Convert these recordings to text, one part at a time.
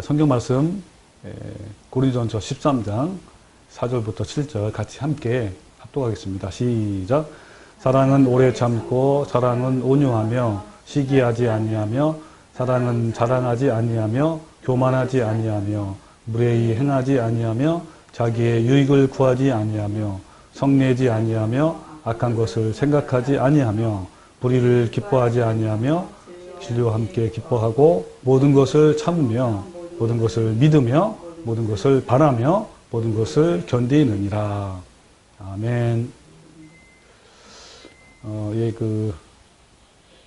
성경 말씀 고린도전서 13장 4절부터 7절 같이 함께 합독하겠습니다. 시작. 사랑은 오래 참고 사랑은 온유하며 시기하지 아니하며 사랑은 자랑하지 아니하며 교만하지 아니하며 무례히 행하지 아니하며 자기의 유익을 구하지 아니하며 성내지 아니하며 악한 것을 생각하지 아니하며 불의를 기뻐하지 아니하며 진리와 함께 기뻐하고 모든 것을 참으며 모든 것을 믿으며 모든 것을 바라며 모든 것을 견디느니라. 아멘.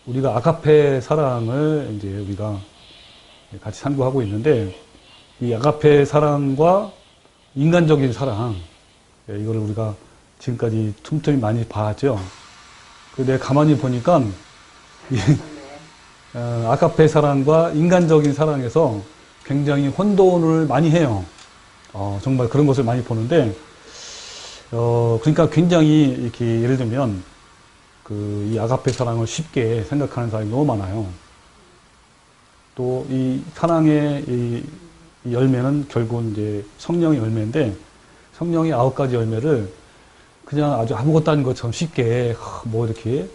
우리가 아가페 사랑을 이제 우리가 같이 상고하고 있는데, 이 아가페 사랑과 인간적인 사랑, 이거를 우리가 지금까지 틈틈이 많이 봤죠. 내가 가만히 보니까 아가페 사랑과 인간적인 사랑에서 굉장히 혼돈을 많이 해요. 정말 그런 것을 많이 보는데, 그러니까 굉장히 이렇게 예를 들면 이 아가페 사랑을 쉽게 생각하는 사람이 너무 많아요. 또 이 사랑의 이 열매는 결국 이제 성령의 열매인데, 성령의 9가지 열매를 그냥 아주 아무것도 아닌 것처럼 쉽게 이렇게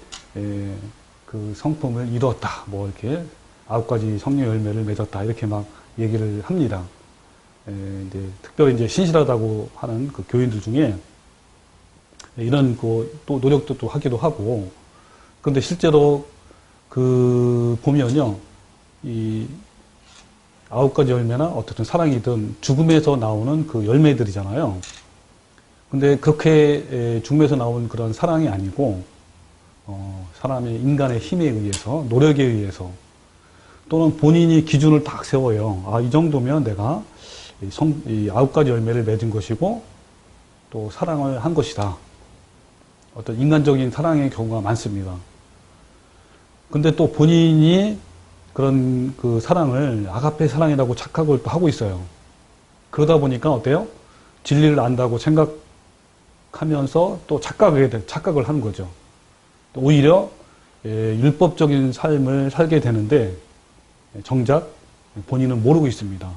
그 성품을 이루었다, 이렇게 9가지 성령 열매를 맺었다, 이렇게 막 얘기를 합니다. 이제 특별히 이제 신실하다고 하는 그 교인들 중에 이런 또 노력도 또 하기도 하고, 그런데 실제로 보면요, 이 9가지 열매나 어떻든 사랑이든 죽음에서 나오는 그 열매들이잖아요. 근데 그렇게 죽음에서 나온 그런 사랑이 아니고, 사람의 인간의 힘에 의해서, 노력에 의해서, 또는 본인이 기준을 딱 세워요. 이 정도면 내가 이 9가지 열매를 맺은 것이고, 또 사랑을 한 것이다. 어떤 인간적인 사랑의 경우가 많습니다. 근데 또 본인이 그런 그 사랑을 아가페 사랑이라고 착각을 또 하고 있어요. 그러다 보니까 어때요? 진리를 안다고 생각하면서 또 착각을 하는 거죠. 오히려 율법적인 삶을 살게 되는데 정작 본인은 모르고 있습니다.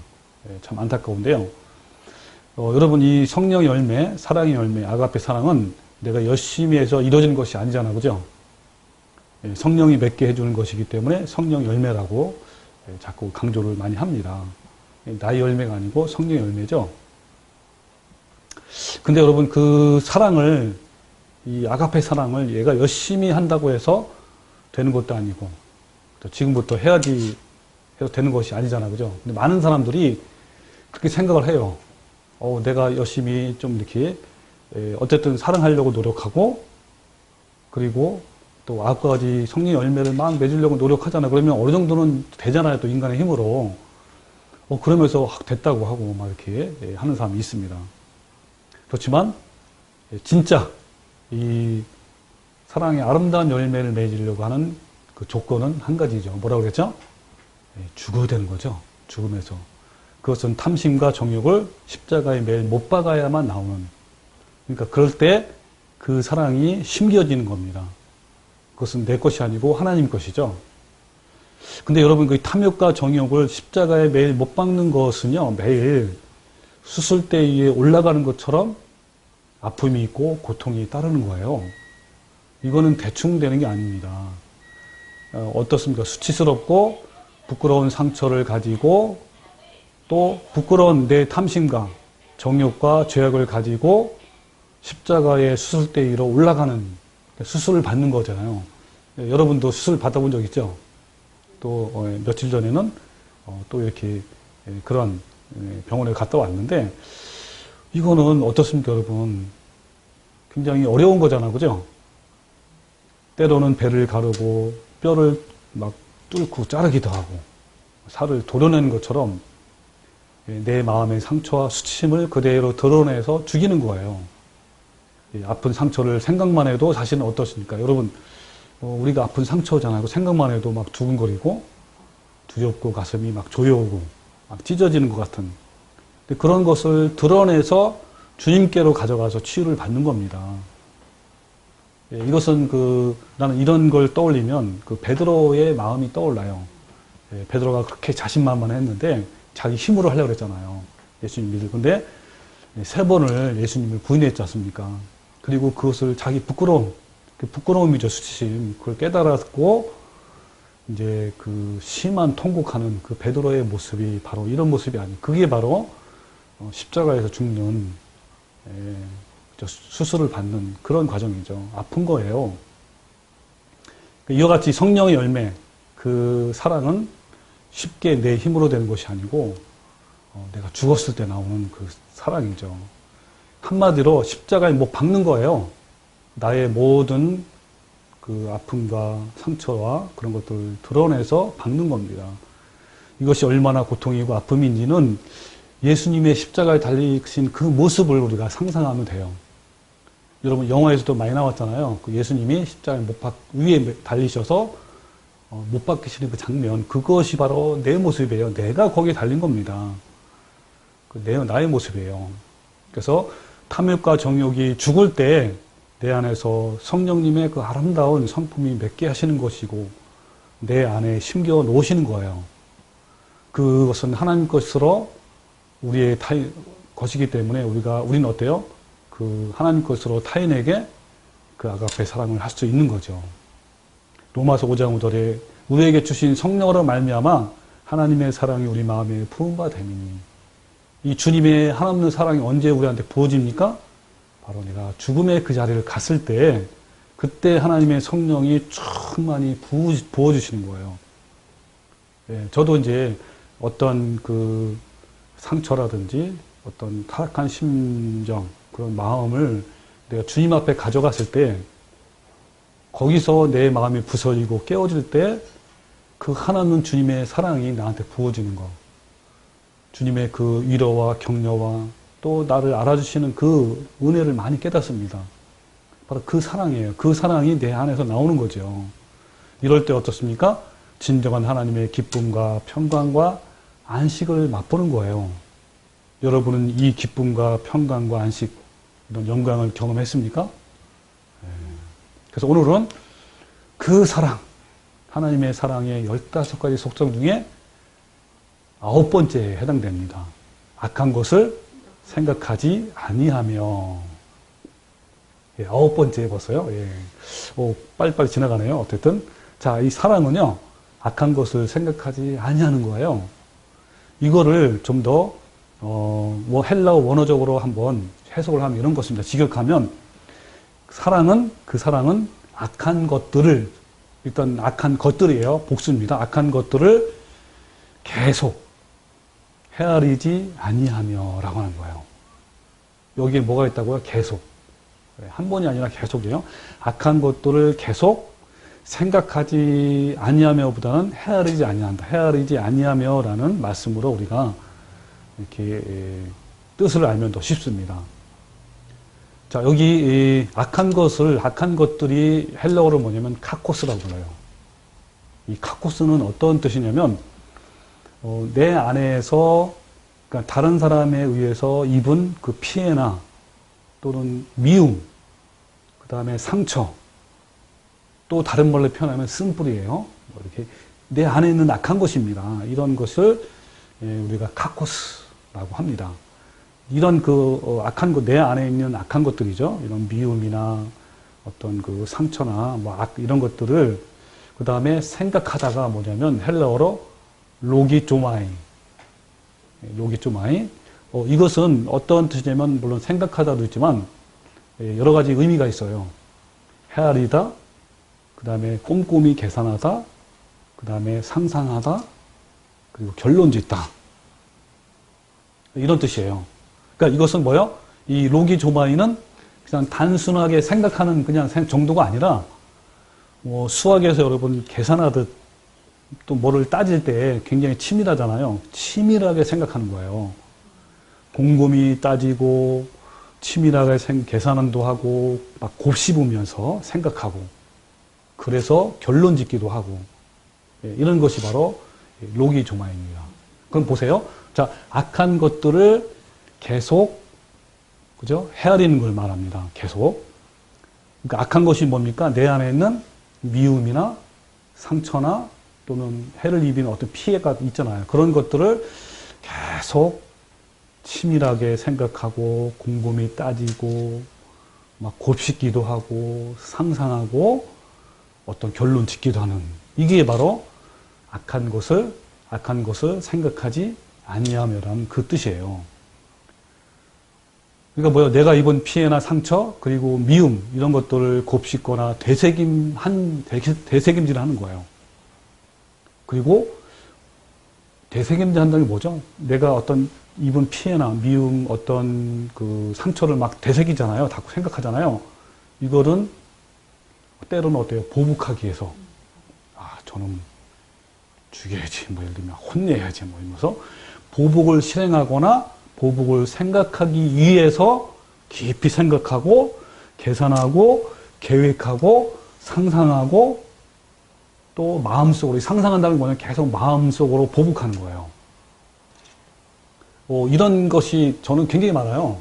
참 안타까운데요. 여러분, 이 성령 열매, 사랑의 열매, 아가페 사랑은 내가 열심히 해서 이루어지는 것이 아니잖아, 그죠? 성령이 맺게 해주는 것이기 때문에 성령 열매라고 자꾸 강조를 많이 합니다. 나의 열매가 아니고 성령 열매죠. 근데 여러분, 그 사랑을, 이 아가페 사랑을 얘가 열심히 한다고 해서 되는 것도 아니고, 지금부터 해야지 해서 되는 것이 아니잖아, 그죠? 근데 많은 사람들이 그렇게 생각을 해요. 내가 열심히 좀 이렇게, 어쨌든 사랑하려고 노력하고, 그리고 또 9가지 성령 열매를 막 맺으려고 노력하잖아. 그러면 어느 정도는 되잖아요, 또 인간의 힘으로. 그러면서 됐다고 하고 막 이렇게 하는 사람이 있습니다. 그렇지만, 진짜 이 사랑의 아름다운 열매를 맺으려고 하는 그 조건은 한 가지죠. 뭐라고 그랬죠? 죽어야 되는 거죠. 죽음에서. 그것은 탐심과 정욕을 십자가에 매일 못 박아야만 나오는. 그러니까 그럴 때 그 사랑이 심겨지는 겁니다. 그것은 내 것이 아니고 하나님 것이죠. 근데 여러분, 그 탐욕과 정욕을 십자가에 매일 못 박는 것은요, 매일 수술대 위에 올라가는 것처럼 아픔이 있고 고통이 따르는 거예요. 이거는 대충 되는 게 아닙니다. 어떻습니까? 수치스럽고 부끄러운 상처를 가지고 또 부끄러운 내 탐심과 정욕과 죄악을 가지고 십자가의 수술대 위로 올라가는, 수술을 받는 거잖아요. 여러분도 수술 받아본 적 있죠? 또 며칠 전에는 또 이렇게 그런 병원에 갔다 왔는데, 이거는 어떻습니까, 여러분? 굉장히 어려운 거잖아, 그죠? 때로는 배를 가르고 뼈를 막 뚫고 자르기도 하고 살을 도려내는 것처럼 내 마음의 상처와 수치심을 그대로 드러내서 죽이는 거예요. 아픈 상처를 생각만 해도 자신은 어떻습니까? 여러분, 우리가 아픈 상처잖아요. 생각만 해도 막 두근거리고 두렵고 가슴이 막 조여오고 막 찢어지는 것 같은, 그런 것을 드러내서 주님께로 가져가서 치유를 받는 겁니다. 이것은 나는 이런 걸 떠올리면 베드로의 마음이 떠올라요. 베드로가 그렇게 자신만만했는데 자기 힘으로 하려고 그랬잖아요. 예수님 믿을. 근데 세 번을 예수님을 부인했지 않습니까? 그리고 그것을 자기 부끄러움이죠, 수치심. 그걸 깨달았고, 이제 그 심한 통곡하는 그 베드로의 모습이 바로 이런 모습이 아니, 그게 바로 십자가에서 죽는, 수술을 받는 그런 과정이죠. 아픈 거예요. 이와 같이 성령의 열매, 그 사랑은 쉽게 내 힘으로 되는 것이 아니고, 내가 죽었을 때 나오는 그 사랑이죠. 한마디로 십자가에 못 박는 거예요. 나의 모든 그 아픔과 상처와 그런 것들을 드러내서 박는 겁니다. 이것이 얼마나 고통이고 아픔인지는 예수님의 십자가에 달리신 그 모습을 우리가 상상하면 돼요. 여러분 영화에서도 많이 나왔잖아요. 그 예수님이 십자가에 위에 달리셔서 못 박히시는 그 장면, 그것이 바로 내 모습이에요. 내가 거기에 달린 겁니다. 나의 모습이에요. 그래서 탐욕과 정욕이 죽을 때 내 안에서 성령님의 그 아름다운 성품이 맺게 하시는 것이고 내 안에 심겨 놓으시는 거예요. 그것은 하나님 것으로 우리의 것이기 때문에 우리는 어때요? 그 하나님 것으로 타인에게 그 아가페 사랑을 할 수 있는 거죠. 로마서 5장 5절에 우리에게 주신 성령으로 말미암아 하나님의 사랑이 우리 마음에 부은 바 됨이니, 이 주님의 한없는 사랑이 언제 우리한테 부어집니까? 바로 내가 죽음의 그 자리를 갔을 때 그때 하나님의 성령이 충만히 부어주시는 거예요. 예, 저도 이제 어떤 그 상처라든지 어떤 타락한 심정, 그런 마음을 내가 주님 앞에 가져갔을 때 거기서 내 마음이 부서지고 깨어질 때 그 하나는 주님의 사랑이 나한테 부어지는 거. 주님의 그 위로와 격려와 또 나를 알아주시는 그 은혜를 많이 깨닫습니다. 바로 그 사랑이에요. 그 사랑이 내 안에서 나오는 거죠. 이럴 때 어떻습니까? 진정한 하나님의 기쁨과 평강과 안식을 맛보는 거예요. 여러분은 이 기쁨과 평강과 안식, 이런 영광을 경험했습니까? 그래서 오늘은 그 사랑, 하나님의 사랑의 15가지 속성 중에 9번째에 해당됩니다. 악한 것을 생각하지 아니하며. 예, 9번째 벌써요. 예. 빨리빨리 지나가네요. 어쨌든. 자, 이 사랑은요, 악한 것을 생각하지 아니하는 거예요. 이거를 좀 더, 헬라어 원어적으로 한번 해석을 하면 이런 것입니다. 직역하면, 그 사랑은 악한 것들을, 일단 악한 것들이에요. 복수입니다. 악한 것들을 계속 헤아리지 아니하며 라고 하는 거예요. 여기에 뭐가 있다고요? 계속. 한 번이 아니라 계속이에요. 악한 것들을 계속 생각하지 아니하며보다는 헤아리지 아니한다. 헤아리지 아니하며라는 말씀으로 우리가 이렇게 뜻을 알면 더 쉽습니다. 자, 여기 악한 것들이 헬라어로 뭐냐면 카코스라고 불러요. 이 카코스는 어떤 뜻이냐면 내 안에서, 그러니까 다른 사람에 의해서 입은 그 피해나 또는 미움, 그 다음에 상처, 또 다른 말로 표현하면 쓴뿌리예요. 이렇게 내 안에 있는 악한 것입니다. 이런 것을 우리가 카코스라고 합니다. 이런 그 악한 것, 내 안에 있는 악한 것들이죠. 이런 미움이나 어떤 그 상처나 이런 것들을 그 다음에 생각하다가 뭐냐면 헬라어로 로기조마이. 이것은 어떤 뜻이냐면 물론 생각하다도 있지만 여러 가지 의미가 있어요. 헤아리다, 그 다음에 꼼꼼히 계산하다, 그 다음에 상상하다, 그리고 결론짓다. 이런 뜻이에요. 그러니까 이것은 뭐요? 이 로기조마이는 그냥 단순하게 생각하는 그냥 정도가 아니라 수학에서 여러분 계산하듯 또 뭐를 따질 때 굉장히 치밀하잖아요. 치밀하게 생각하는 거예요. 곰곰이 따지고 치밀하게 계산도 하고 막 곱씹으면서 생각하고 그래서 결론 짓기도 하고 이런 것이 바로 로기조마입니다. 그럼 보세요. 자, 악한 것들을 계속 그죠? 헤아리는 걸 말합니다. 계속. 그러니까 악한 것이 뭡니까? 내 안에 있는 미움이나 상처나 또는 해를 입히는 어떤 피해가 있잖아요. 그런 것들을 계속 치밀하게 생각하고 곰곰이 따지고 막 곱씹기도 하고 상상하고 어떤 결론 짓기도 하는 이게 바로 악한 것을 생각하지 아니하며라는 그 뜻이에요. 그러니까 뭐요? 내가 입은 피해나 상처 그리고 미움 이런 것들을 곱씹거나 되새김질 하는 거예요. 그리고 되새김질 한다는 게 뭐죠? 내가 어떤 입은 피해나 미움 어떤 그 상처를 막 되새기잖아요. 자꾸 생각하잖아요. 이거는 때로는 어때요? 보복하기 위해서 저는 죽여야지 뭐 예를 들면 혼내야지 뭐 이러면서 보복을 실행하거나 보복을 생각하기 위해서 깊이 생각하고 계산하고 계획하고 상상하고 또 마음속으로 상상한다는 거는 계속 마음속으로 보복하는 거예요. 이런 것이 저는 굉장히 많아요.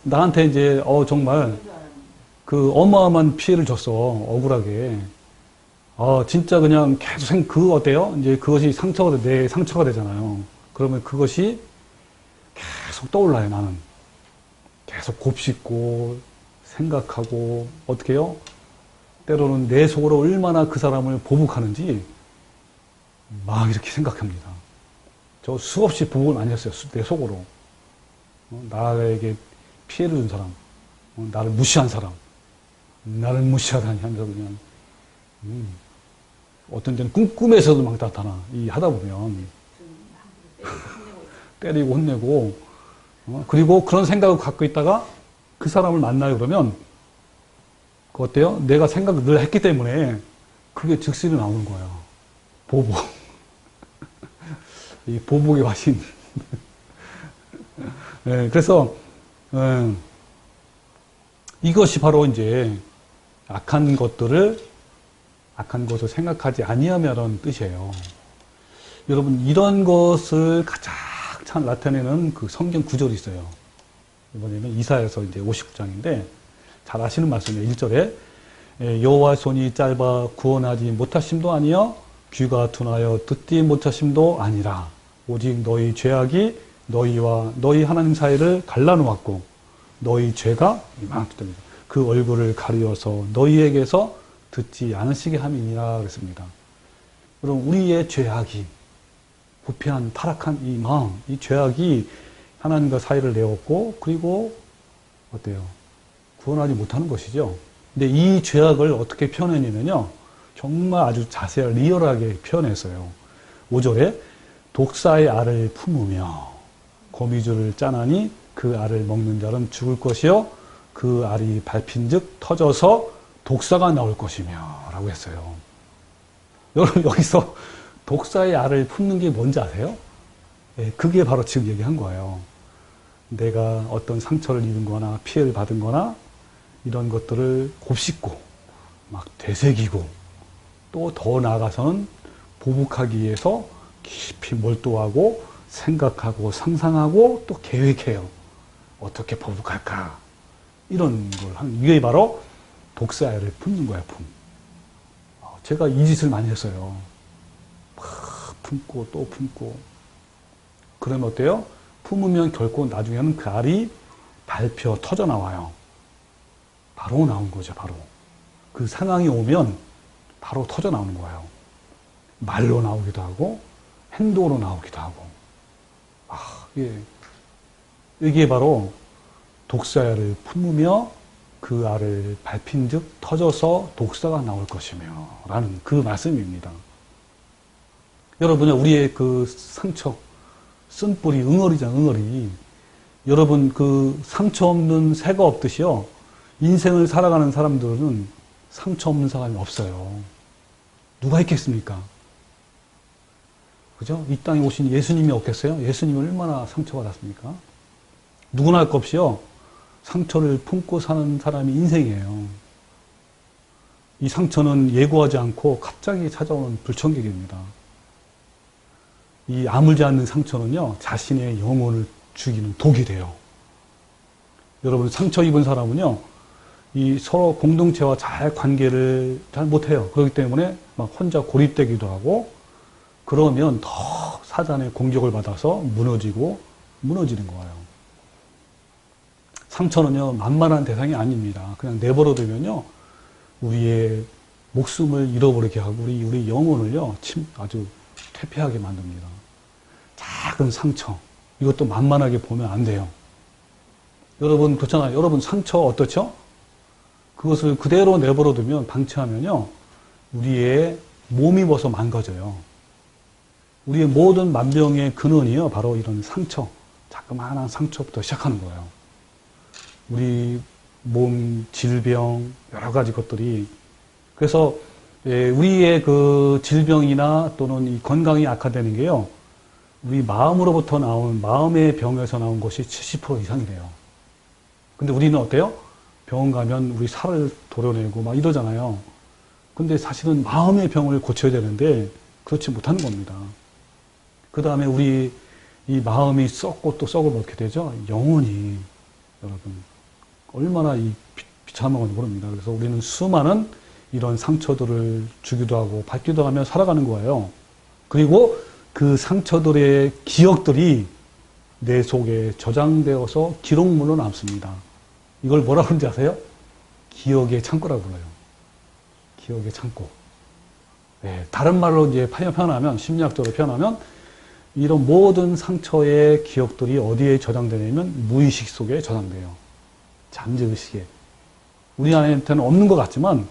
나한테 이제 정말 그 어마어마한 피해를 줬어. 억울하게. 진짜 그냥 계속 어때요? 이제 그것이 내 상처가 되잖아요. 그러면 그것이 계속 떠올라요, 나는. 계속 곱씹고, 생각하고, 어떻게 해요? 때로는 내 속으로 얼마나 그 사람을 보복하는지 막 이렇게 생각합니다. 저 수없이 보복을 많이 했어요, 내 속으로. 나에게 피해를 준 사람, 나를 무시한 사람, 나를 무시하다니 하면서 그냥, 어떤 때는 꿈에서도 막 나타나. 하다 보면. 때리고 혼내고, 그리고 그런 생각을 갖고 있다가 그 사람을 만나요 그러면, 어때요? 내가 생각을 늘 했기 때문에 그게 즉시로 나오는 거예요. 보복. 이 보복의 화신. 네, 그래서, 이것이 바로 이제 악한 것을 생각하지 아니하며라는 뜻이에요. 여러분, 이런 것을 가장 잘 나타내는 그 성경 구절이 있어요. 이번에는 이사야서 이제 59장인데, 잘 아시는 말씀이에요. 1절에, 여호와의 손이 짧아 구원하지 못하심도 아니여, 귀가 둔하여 듣지 못하심도 아니라, 오직 너희 죄악이 너희와 너희 하나님 사이를 갈라놓았고, 너희 죄가 이만큼 그 얼굴을 가리어서 너희에게서 듣지 않으시게 함이니라 그랬습니다. 그럼 우리의 죄악이 부패한 타락한 이 마음, 이 죄악이 하나님과 사이를 내었고 그리고 어때요? 구원하지 못하는 것이죠. 근데 이 죄악을 어떻게 표현했냐면요. 정말 아주 자세하게 리얼하게 표현했어요. 5절에 독사의 알을 품으며 거미줄을 짜나니 그 알을 먹는 자는 죽을 것이요 그 알이 밟힌 즉 터져서 독사가 나올 것이며 라고 했어요. 여러분 여기서 독사의 알을 품는 게 뭔지 아세요? 그게 바로 지금 얘기한 거예요. 내가 어떤 상처를 입은 거나 피해를 받은 거나 이런 것들을 곱씹고 막 되새기고 또 더 나아가서는 보복하기 위해서 깊이 몰두하고 생각하고 상상하고 또 계획해요. 어떻게 보복할까? 이런 걸 하는 이게 바로 독사의 알을 품는 거야, 제가 이 짓을 많이 했어요. 막 품고 또 품고. 그러면 어때요? 품으면 결코 나중에는 그 알이 밟혀 터져 나와요. 바로 나온 거죠, 바로. 그 상황이 오면 바로 터져 나오는 거예요. 말로 나오기도 하고, 행동으로 나오기도 하고. 이게 바로 독사의 알을 품으며 그 알을 밟힌 즉 터져서 독사가 나올 것이며 라는 그 말씀입니다. 여러분, 우리의 그 상처, 쓴뿌리, 응어리잖아, 응어리. 여러분, 그 상처 없는 새가 없듯이요. 인생을 살아가는 사람들은 상처 없는 사람이 없어요. 누가 있겠습니까? 그죠? 이 땅에 오신 예수님이 없겠어요? 예수님은 얼마나 상처받았습니까? 누구나 할 것 없이요. 상처를 품고 사는 사람이 인생이에요. 이 상처는 예고하지 않고 갑자기 찾아오는 불청객입니다. 이 아물지 않는 상처는요, 자신의 영혼을 죽이는 독이 돼요. 여러분, 상처 입은 사람은요, 이 서로 공동체와 잘 관계를 잘 못해요. 그렇기 때문에 막 혼자 고립되기도 하고, 그러면 더 사단의 공격을 받아서 무너지는 거예요. 상처는요, 만만한 대상이 아닙니다. 그냥 내버려두면요, 우리의 목숨을 잃어버리게 하고, 우리 영혼을요, 아주 퇴폐하게 만듭니다. 작은 상처. 이것도 만만하게 보면 안 돼요. 여러분, 그렇잖아요. 여러분, 상처 어떻죠? 그것을 그대로 내버려두면, 방치하면요, 우리의 몸이 벌써 망가져요. 우리의 모든 만병의 근원이요, 바로 이런 상처, 자그마한 상처부터 시작하는 거예요. 우리 몸, 질병, 여러 가지 것들이. 그래서, 우리의 그 질병이나 또는 이 건강이 악화되는 게요, 우리 마음으로부터 나온, 마음의 병에서 나온 것이 70% 이상이래요. 근데 우리는 어때요? 병원 가면 우리 살을 도려내고 막 이러잖아요. 근데 사실은 마음의 병을 고쳐야 되는데, 그렇지 못하는 겁니다. 그 다음에 우리 이 마음이 썩고 또 썩을 먹게 되죠. 영혼이, 여러분, 얼마나 이 비참한 건지 모릅니다. 그래서 우리는 수많은 이런 상처들을 주기도 하고 받기도 하며 살아가는 거예요. 그리고 그 상처들의 기억들이 내 속에 저장되어서 기록물로 남습니다. 이걸 뭐라고 하는지 아세요? 기억의 창고라고 불러요. 기억의 창고. 네, 다른 말로 이제 표현하면, 심리학적으로 표현하면, 이런 모든 상처의 기억들이 어디에 저장되냐면 무의식 속에 저장돼요. 잠재의식에. 우리 안에는 없는 것 같지만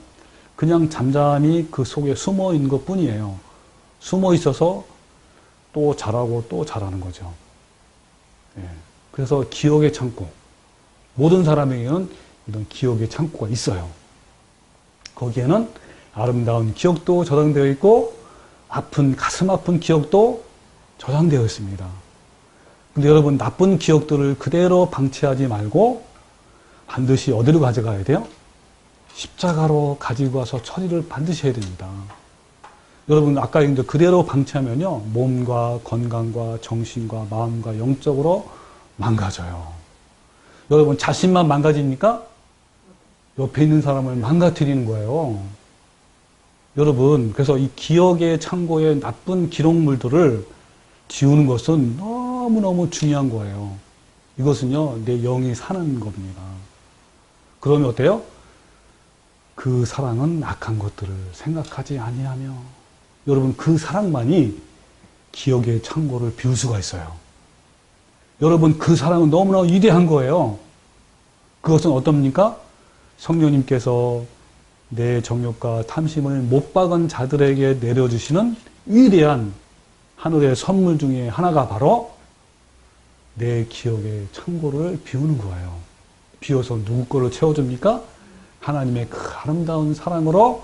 그냥 잠잠히 그 속에 숨어 있는 것 뿐이에요. 숨어 있어서 또 잘하고 또 잘하는 거죠. 예. 그래서 기억의 창고. 모든 사람에게는 이런 기억의 창고가 있어요. 거기에는 아름다운 기억도 저장되어 있고 가슴 아픈 기억도 저장되어 있습니다. 근데 여러분, 나쁜 기억들을 그대로 방치하지 말고 반드시 어디로 가져가야 돼요? 십자가로 가지고 와서 처리를 반드시 해야 됩니다. 여러분, 아까 이제 그대로 방치하면요, 몸과 건강과 정신과 마음과 영적으로 망가져요. 여러분, 자신만 망가집니까? 옆에 있는 사람을 망가뜨리는 거예요. 여러분, 그래서 이 기억의 창고에 나쁜 기록물들을 지우는 것은 너무너무 중요한 거예요. 이것은요, 내 영이 사는 겁니다. 그러면 어때요? 그 사랑은 악한 것들을 생각하지 아니하며, 여러분, 그 사랑만이 기억의 창고를 비울 수가 있어요. 여러분, 그 사랑은 너무나 위대한 거예요. 그것은 어떻습니까? 성령님께서 내 정욕과 탐심을 못 박은 자들에게 내려주시는 위대한 하늘의 선물 중에 하나가 바로 내 기억의 창고를 비우는 거예요. 비워서 누구 거를 채워줍니까? 하나님의 그 아름다운 사랑으로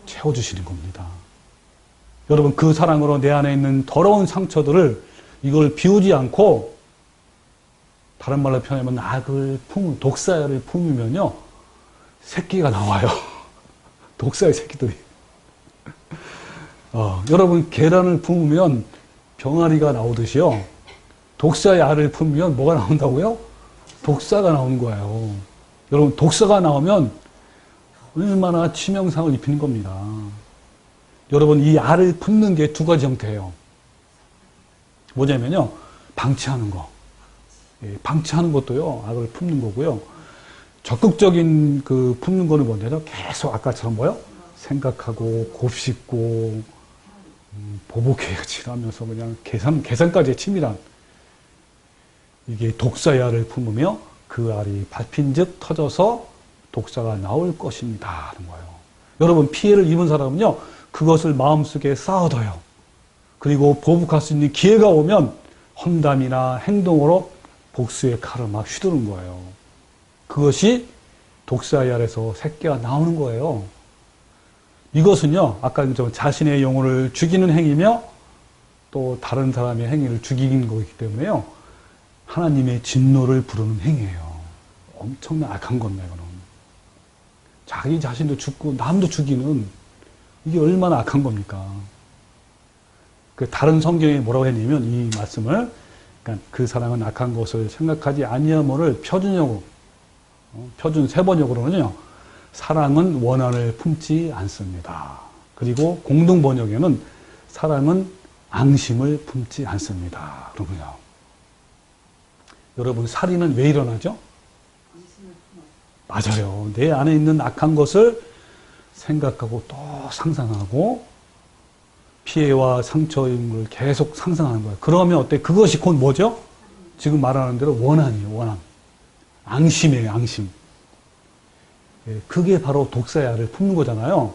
채워주시는 겁니다. 여러분, 그 사랑으로 내 안에 있는 더러운 상처들을 이걸 비우지 않고, 다른 말로 표현하면 독사야를 품으면요, 새끼가 나와요. 독사의 새끼들이. 여러분, 계란을 품으면 병아리가 나오듯이요, 독사의 알을 품으면 뭐가 나온다고요? 독사가 나오는 거예요. 여러분, 독사가 나오면 얼마나 치명상을 입히는 겁니다. 여러분, 이 알을 품는 게 두 가지 형태예요. 뭐냐면요, 방치하는 거. 방치하는 것도요, 악을 품는 거고요. 적극적인 그 품는 거는 뭔데요? 계속 아까처럼 뭐요? 생각하고 곱씹고 보복해야지 하면서 그냥 계산까지의 치밀한, 이게 독사의 알을 품으며 그 알이 밟힌즉 터져서 독사가 나올 것입니다 하는 거예요. 여러분, 피해를 입은 사람은요, 그것을 마음속에 쌓아둬요. 그리고 보복할 수 있는 기회가 오면 험담이나 행동으로 복수의 칼을 막 휘두른 거예요. 그것이 독사의 알에서 새끼가 나오는 거예요. 이것은요, 아까 좀 자신의 영혼을 죽이는 행위며 또 다른 사람의 행위를 죽이는 거기 때문에요, 하나님의 진노를 부르는 행위예요. 엄청난 악한 겁니다, 이거는. 자기 자신도 죽고 남도 죽이는, 이게 얼마나 악한 겁니까? 그 다른 성경에 뭐라고 했냐면, 이 말씀을, 그러니까 그 사랑은 악한 것을 생각하지 아니하므를 표준세 번역으로는요, 사랑은 원한을 품지 않습니다. 그리고 공동 번역에는 사랑은 앙심을 품지 않습니다. 그러군요. 여러분, 살인은 왜 일어나죠? 맞아요. 내 안에 있는 악한 것을 생각하고 또 상상하고 피해와 상처인 걸 계속 상상하는 거예요. 그러면 어때? 그것이 곧 뭐죠? 지금 말하는 대로 원한이에요. 원한. 앙심이에요. 앙심. 그게 바로 독사의 알을 품는 거잖아요.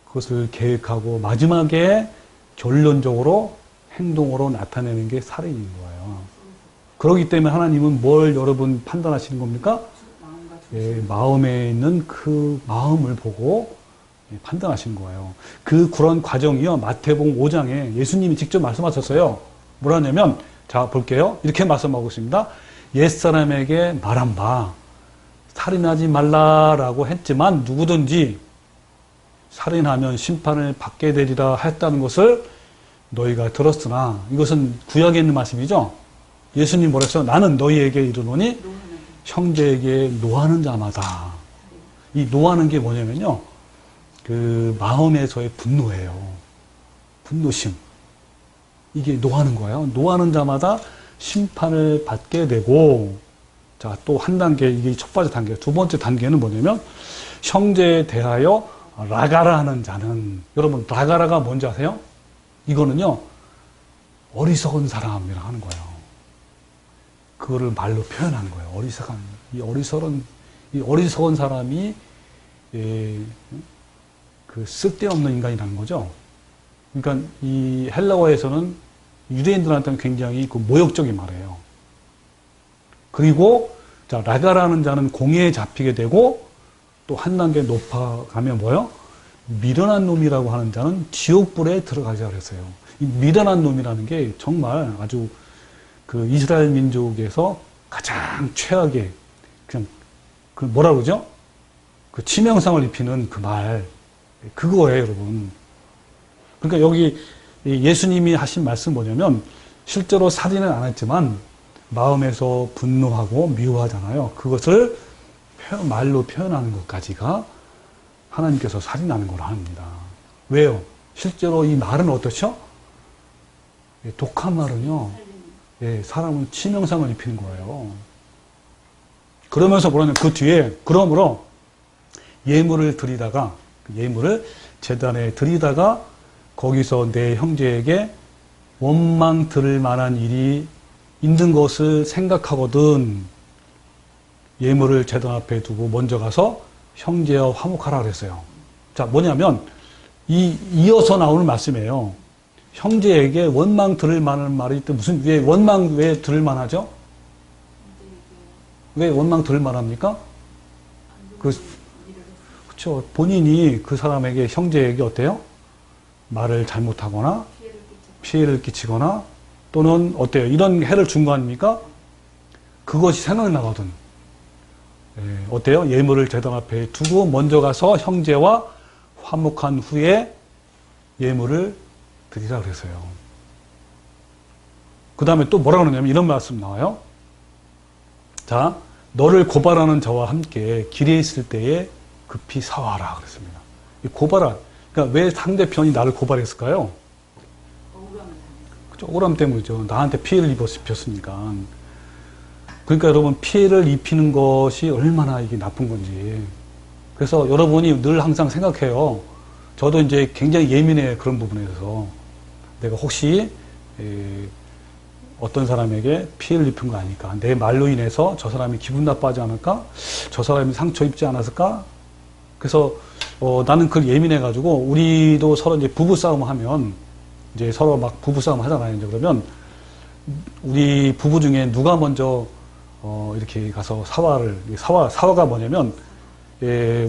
그것을 계획하고 마지막에 결론적으로 행동으로 나타내는 게 살인인 거예요. 그렇기 때문에 하나님은 뭘 여러분 판단하시는 겁니까? 마음에 있는 그 마음을 보고 판단하시는 거예요. 그런 과정이요. 마태복음 5장에 예수님이 직접 말씀하셨어요. 뭐라냐면, 자, 볼게요. 이렇게 말씀하고 있습니다. 옛사람에게 말한 바, 살인하지 말라라고 했지만 누구든지 살인하면 심판을 받게 되리라 했다는 것을 너희가 들었으나, 이것은 구약에 있는 말씀이죠. 예수님 뭐랬어요? 나는 너희에게 이르노니 형제에게 노하는 자마다. 이 노하는 게 뭐냐면요, 그 마음에서의 분노예요. 분노심. 이게 노하는 거예요. 노하는 자마다 심판을 받게 되고, 자, 또 한 단계, 이게 첫 번째 단계. 두 번째 단계는 뭐냐면, 형제에 대하여 라가라 하는 자는, 여러분, 라가라가 뭔지 아세요? 이거는요, 어리석은 사람이라 하는 거예요. 그거를 말로 표현하는 거예요. 어리석은, 이 어리석은 사람이, 그 쓸데없는 인간이라는 거죠. 그러니까 이 헬라어에서는 유대인들한테는 굉장히 그 모욕적인 말이에요. 그리고 자, 라가라는 자는 공회에 잡히게 되고, 또 한 단계 높아가면 뭐요? 미련한 놈이라고 하는 자는 지옥불에 들어가자 그랬어요. 이 미련한 놈이라는 게 정말 아주 그 이스라엘 민족에서 가장 최악의, 그냥 그 뭐라 그러죠? 그 치명상을 입히는 그 말, 그거예요, 여러분. 그러니까 여기 예수님이 하신 말씀 뭐냐면, 실제로 살인은 안 했지만 마음에서 분노하고 미워하잖아요. 그것을 말로 표현하는 것까지가 하나님께서 살인하는 걸 합니다. 왜요? 실제로 이 말은 어떻죠? 독한 말은요, 사람은 치명상을 입히는 거예요. 그러면서 뭐냐면 그 뒤에, 그러므로 예물을 드리다가, 예물을 제단에 드리다가 거기서 내 형제에게 원망 들을 만한 일이 있는 것을 생각하거든 예물을 제단 앞에 두고 먼저 가서 형제와 화목하라 그랬어요. 자, 뭐냐면 이어서 나오는 말씀이에요. 형제에게 원망 들을 만한 말이 있대. 무슨, 왜 원망 왜 들을 만하죠? 왜 원망 들을 만합니까? 그렇죠. 본인이 그 사람에게, 형제에게 어때요? 말을 잘못하거나 피해를 끼치거나 또는 어때요? 이런 해를 준 거 아닙니까? 그것이 생각나거든. 어때요? 예물을 제단 앞에 두고 먼저 가서 형제와 화목한 후에 예물을 드리라 그랬어요. 그 다음에 또 뭐라 그러냐면 이런 말씀 나와요. 자, 너를 고발하는 자와 함께 길에 있을 때에 급히 사와라 그랬습니다. 이 고발한, 그러니까 왜 상대편이 나를 고발했을까요? 억울함 때문이죠. 나한테 피해를 입혔으니까. 그러니까 여러분, 피해를 입히는 것이 얼마나 이게 나쁜 건지. 그래서 여러분이 늘 항상 생각해요. 저도 이제 굉장히 예민해요. 그런 부분에 대해서. 내가 혹시 어떤 사람에게 피해를 입힌 거 아닐까? 내 말로 인해서 저 사람이 기분 나빠하지 않을까? 저 사람이 상처 입지 않았을까? 그래서 나는 그걸 예민해가지고, 우리도 서로 이제 부부싸움 하면 이제 서로 막 부부싸움 하잖아요. 이제 그러면 우리 부부 중에 누가 먼저 이렇게 가서 사화가 뭐냐면,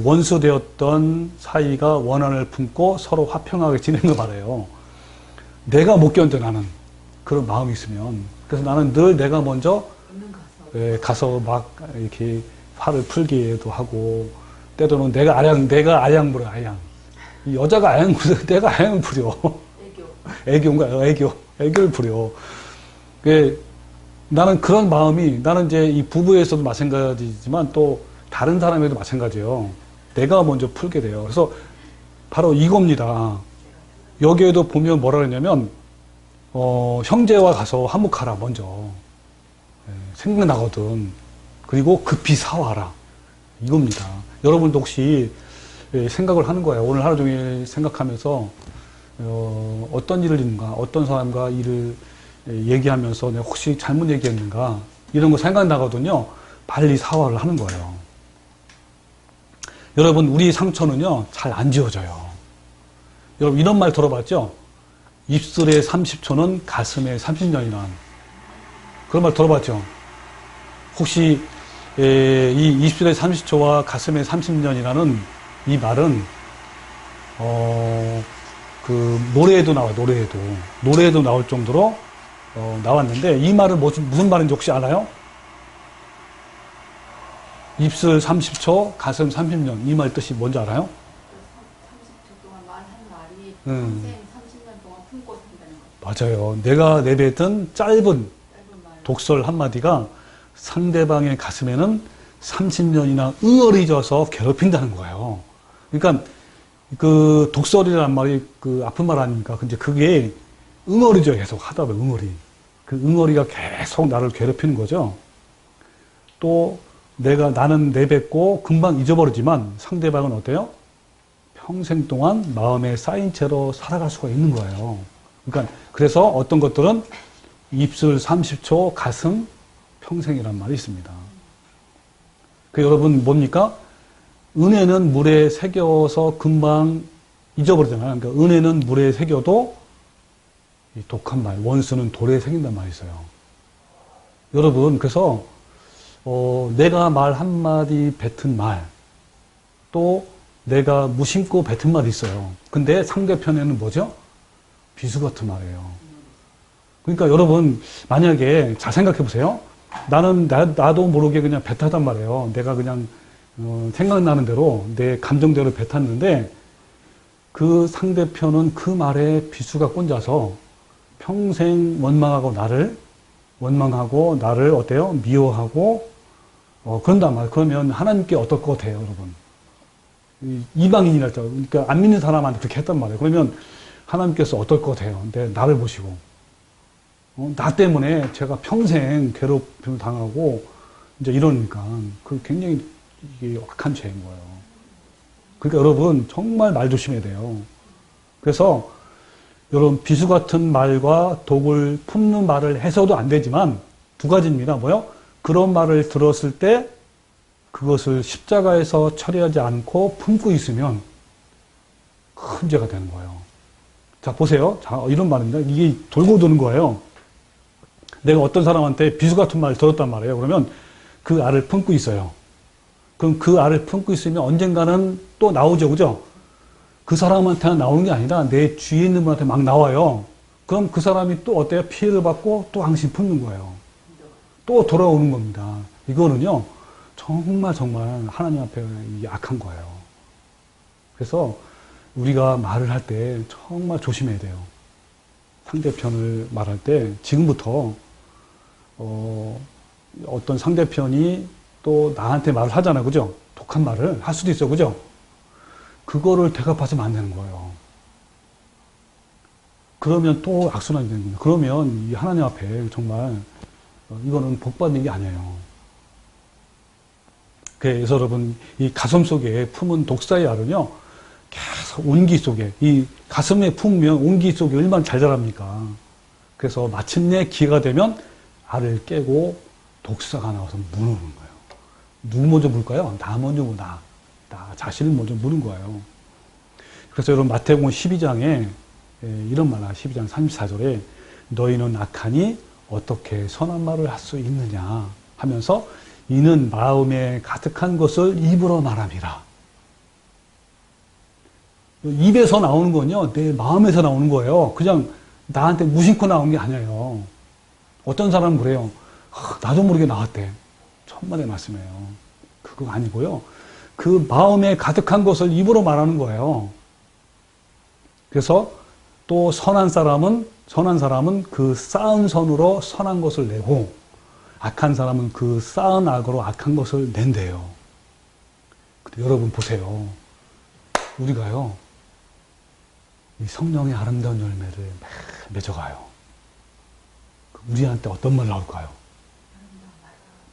원수 되었던 사이가 원한을 품고 서로 화평하게 지내는 거 말이에요. 내가 못 견뎌, 나는. 그런 마음이 있으면. 그래서 나는 늘 내가 먼저 가서 막 이렇게 화를 풀기도 하고, 때로는 내가 아양 부려, 아양. 이 여자가 아양 부려, 내가 아양을 부려. 애교인가요? 애교를 부려. 나는 그런 마음이, 나는 이제 이 부부에서도 마찬가지지만 또 다른 사람에도 마찬가지예요. 내가 먼저 풀게 돼요. 그래서 바로 이겁니다. 여기에도 보면 뭐라 그러냐면, 형제와 가서 한몫하라, 먼저. 예, 생각나거든. 그리고 급히 사와라. 이겁니다. 여러분도 혹시 생각을 하는 거예요. 오늘 하루 종일 생각하면서, 어떤 일을 있는가, 어떤 사람과 일을 얘기하면서 내가 혹시 잘못 얘기했는가, 이런 거 생각나거든요. 빨리 사과를 하는 거예요. 여러분, 우리 상처는요, 잘 안 지워져요. 여러분, 이런 말 들어봤죠? 입술에 30초는 가슴에 30년이란. 그런 말 들어봤죠? 혹시, 이 입술에 30초와 가슴에 30년이라는 이 말은, 노래에도 나와요, 노래에도. 노래에도 나올 정도로, 나왔는데, 이 말은 무슨 말인지 혹시 알아요? 입술 30초, 가슴 30년. 이 말 뜻이 뭔지 알아요? 30초 동안 말한 말이 평생 30년 동안 품고 산다는 거. 맞아요. 내가 내뱉은 짧은 말. 독설 한마디가 상대방의 가슴에는 30년이나 응어리져서 괴롭힌다는 거예요. 그러니까 그 독설이라는 말이 그 아픈 말 아닙니까? 근데 그게 응어리죠. 계속 하다 보면 응어리. 그 응어리가 계속 나를 괴롭히는 거죠. 또 나는 내뱉고 금방 잊어버리지만 상대방은 어때요? 평생 동안 마음에 쌓인 채로 살아갈 수가 있는 거예요. 그러니까 그래서 어떤 것들은 입술 30초, 가슴 평생이란 말이 있습니다. 그 여러분 뭡니까? 은혜는 물에 새겨서 금방 잊어버리잖아요. 그러니까 은혜는 물에 새겨도 이 독한 말, 원수는 돌에 새긴단 말이 있어요. 여러분, 그래서 내가 말 한마디 뱉은 말, 또 내가 무심코 뱉은 말이 있어요. 근데 상대편에는 뭐죠? 비수 같은 말이에요. 그러니까 여러분, 만약에 잘 생각해 보세요. 나도 모르게 그냥 뱉었단 말이에요. 내가 그냥, 생각나는 대로, 내 감정대로 뱉었는데, 그 상대편은 그 말에 비수가 꼰져서 평생 원망하고 나를 어때요? 미워하고, 그런단 말이에요. 그러면 하나님께 어떨 것 같아요, 여러분? 이방인이랄죠. 그러니까 안 믿는 사람한테 그렇게 했단 말이에요. 그러면 하나님께서 어떨 것 같아요? 나를 보시고. 나 때문에 제가 평생 괴롭힘을 당하고, 이제 이러니까, 그 굉장히 이게 악한 죄인 거예요. 그러니까 여러분, 정말 말 조심해야 돼요. 그래서, 여러분, 비수 같은 말과 독을 품는 말을 해서도 안 되지만, 두 가지입니다. 뭐요? 그런 말을 들었을 때, 그것을 십자가에서 처리하지 않고 품고 있으면, 큰 죄가 되는 거예요. 자, 보세요. 자, 이런 말입니다. 이게 돌고 도는 거예요. 내가 어떤 사람한테 비수 같은 말을 들었단 말이에요. 그러면 그 알을 품고 있어요. 그럼 그 알을 품고 있으면 언젠가는 또 나오죠. 그죠? 그 사람한테는 나오는 게 아니라 내 주위에 있는 분한테 막 나와요. 그럼 그 사람이 또 어때요? 피해를 받고 또 항상 품는 거예요. 또 돌아오는 겁니다. 이거는요, 정말 하나님 앞에 악한 거예요. 그래서 우리가 말을 할 때 정말 조심해야 돼요. 상대편을 말할 때 지금부터 어떤 상대편이 또 나한테 말을 하잖아, 그죠? 독한 말을 할 수도 있어, 그죠? 그거를 대갚아서는 안 되는 거예요. 그러면 또 악순환이 되는 거예요. 그러면 이 하나님 앞에 정말 이거는 복 받는 게 아니에요. 그래서 여러분, 이 가슴 속에 품은 독사의 알은요, 계속 온기 속에, 이 가슴에 품으면 온기 속에 얼마나 잘 자랍니까? 그래서 마침내 기회가 되면 알을 깨고 독사가 나와서 무는 거예요. 누구 먼저 물까요? 나 먼저 무, 나 자신을 먼저 무는 거예요. 그래서 여러분, 마태복음 12장에 이런 말 나와요. 12장 34절에 너희는 악하니 어떻게 선한 말을 할 수 있느냐 하면서 이는 마음에 가득한 것을 입으로 말함이라. 입에서 나오는 건요, 내 마음에서 나오는 거예요. 그냥 나한테 무심코 나온 게 아니에요. 어떤 사람은 그래요. 나도 모르게 나왔대. 천만의 말씀이에요. 그거 아니고요. 그 마음에 가득한 것을 입으로 말하는 거예요. 그래서 또 선한 사람은 그 쌓은 선으로 선한 것을 내고, 악한 사람은 그 쌓은 악으로 악한 것을 낸대요. 근데 여러분 보세요. 우리가요, 이 성령의 아름다운 열매를 맺어가요. 우리한테 어떤 말 나올까요?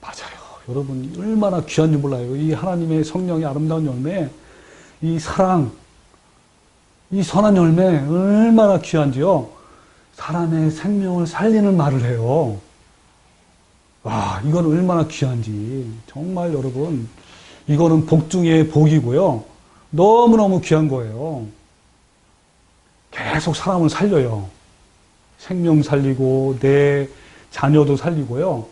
맞아요. 여러분, 얼마나 귀한지 몰라요. 이 하나님의 성령의 아름다운 열매, 이 사랑, 이 선한 열매, 얼마나 귀한지요. 사람의 생명을 살리는 말을 해요. 와, 이건 얼마나 귀한지. 정말 여러분, 이거는 복 중에 복이고요. 너무너무 귀한 거예요. 계속 사람을 살려요. 생명 살리고, 내 자녀도 살리고요.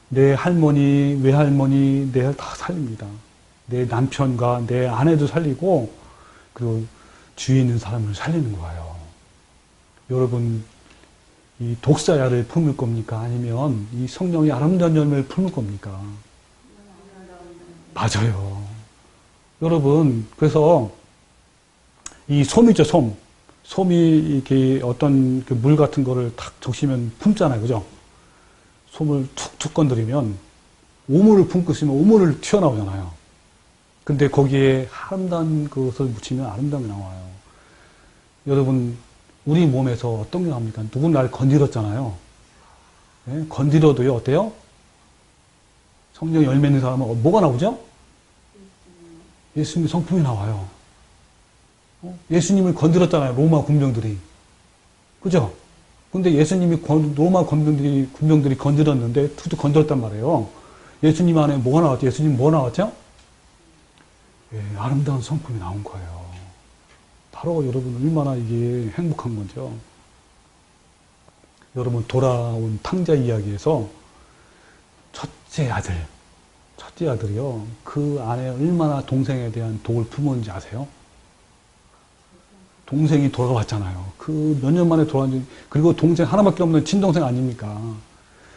내 할머니, 외할머니, 내 다 살립니다. 내 남편과 내 아내도 살리고, 그리고 주위에 있는 사람을 살리는 거예요. 여러분, 이 독사야를 품을 겁니까? 아니면 이 성령의 아름다운 열매를 품을 겁니까? 맞아요. 여러분, 그래서 이 솜이죠, 솜. 솜이 이렇게 어떤 그 물 같은 거를 탁 적시면 품잖아요. 그죠? 솜을 툭툭 건드리면 오물을 품고 있으면 오물을 튀어나오잖아요. 근데 거기에 아름다운 것을 묻히면 아름다운 게 나와요. 여러분, 우리 몸에서 어떤 게 나옵니까? 누구 날 건드렸잖아요. 네? 건드려도요, 어때요? 성령 열매 있는 사람은 뭐가 나오죠? 예수님의 성품이 나와요. 예수님을 건드렸잖아요, 로마 군병들이. 그죠? 근데 예수님이 로마 군병들이 건드렸는데, 툭툭 건드렸단 말이에요. 예수님 안에 뭐가 나왔죠? 예수님 뭐 나왔죠? 예, 아름다운 성품이 나온 거예요. 바로 여러분, 얼마나 이게 행복한 건지요. 여러분, 돌아온 탕자 이야기에서 첫째 아들이요. 그 안에 얼마나 동생에 대한 독을 품었는지 아세요? 동생이 돌아왔잖아요. 그 몇 년 만에 돌아왔는지, 그리고 동생 하나밖에 없는 친동생 아닙니까?